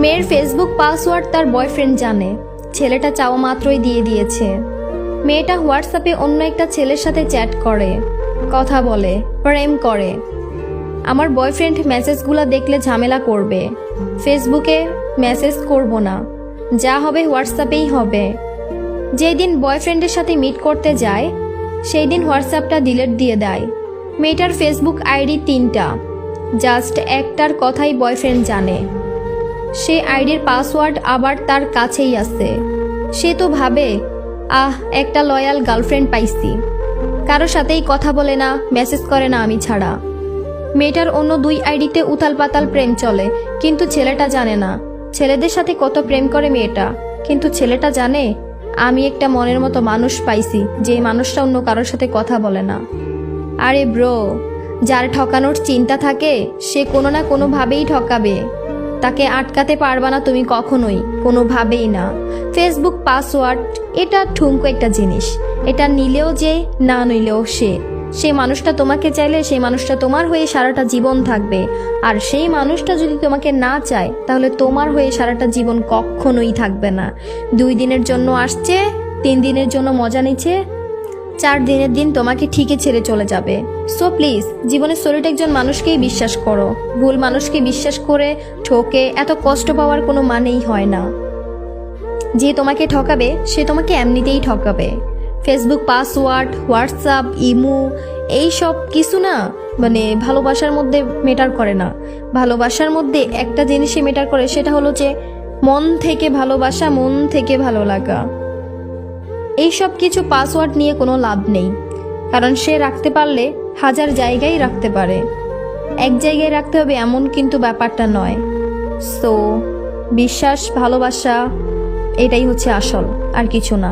মেয়ের Facebook password তার boyfriend জানে। ছেলেটা চাওয়া মাত্রই দিয়ে দিয়েছে। মেয়েটা হোয়াটসঅ্যাপে অন্য একটা ছেলের সাথে চ্যাট করে, কথা বলে, প্রেম করে। আমার বয়ফ্রেন্ড মেসেজগুলো দেখলে ঝামেলা করবে। ফেসবুকে মেসেজ করব না, যা হবে হোয়াটসঅ্যাপেই হবে। যেই দিন বয়ফ্রেন্ডের সাথে মিট করতে যায় সেই দিন হোয়াটসঅ্যাপটা ডিলিট দিয়ে দেয়। মেয়েটার ফেসবুক আইডি 3টা, জাস্ট একটার কথাই বয়ফ্রেন্ড জানে। সে আইডির পাসওয়ার্ড আবার তার কাছেই আছে। সে তো ভাবে, একটা লয়াল গার্লফ্রেন্ড পাইছি, কারো সাথেই কথা বলে না, মেসেজ করে না আমি ছাড়া। মেয়েটার অন্য 2 আইডিতে উথাল পাতাল প্রেম চলে, কিন্তু ছেলেটা জানে না। ছেলেদের সাথে কত প্রেম করে মেয়েটা, কিন্তু ছেলেটা জানে আমি একটা মনের মতো মানুষ পাইছি, যে মানুষটা অন্য কারোর সাথে কথা বলে না। আরে ব্রো, যার ঠকানোর চিন্তা থাকে সে কোনো না কোনোভাবেই ঠকাবে। তাকে আটকাতে পারবা না তুমি কখনোই, কোনোভাবেই না। ফেসবুক পাসওয়ার্ড এটা ঠুমকো একটা জিনিস। এটা নিলেও যে, না নিলেও সে মানুষটা তোমাকে চাইলে সেই মানুষটা তোমার হয়ে সারাটা জীবন থাকবে। আর সেই মানুষটা যদি তোমাকে না চায় তাহলে তোমার হয়ে সারাটা জীবন কখনোই থাকবে না। 2 দিনের জন্য আসছে, 3 দিনের জন্য মজা নিচ্ছে, 4 দিনের দিন তোমাকে ঠিকই ছেড়ে চলে যাবে। সো প্লিজ, জীবনে সলিড একজন মানুষকেই বিশ্বাস করো। ভুল মানুষকে বিশ্বাস করে ঠকে এত কষ্ট পাওয়ার কোনো মানেই হয় না। যে তোমাকে ঠকাবে সে তোমাকে এমনিতেই ঠকাবে। ফেসবুক পাসওয়ার্ড, হোয়াটসঅ্যাপ, ইমো এই সব কিছু না ভালোবাসার মধ্যে মেটার করে না। ভালোবাসার মধ্যে একটা জিনিসই মেটার করে, সেটা হলো যে মন থেকে ভালোবাসা, মন থেকে ভালো লাগা। এইসব কিছু পাসওয়ার্ড নিয়ে কোনো লাভ নেই, কারণ সে রাখতে পারলে 1000 জায়গায় রাখতে পারে। এক জায়গায় রাখতে হবে এমন কিন্তু ব্যাপারটা নয়। সো বিশ্বাস, ভালোবাসা এটাই হচ্ছে আসল, আর কিছু না।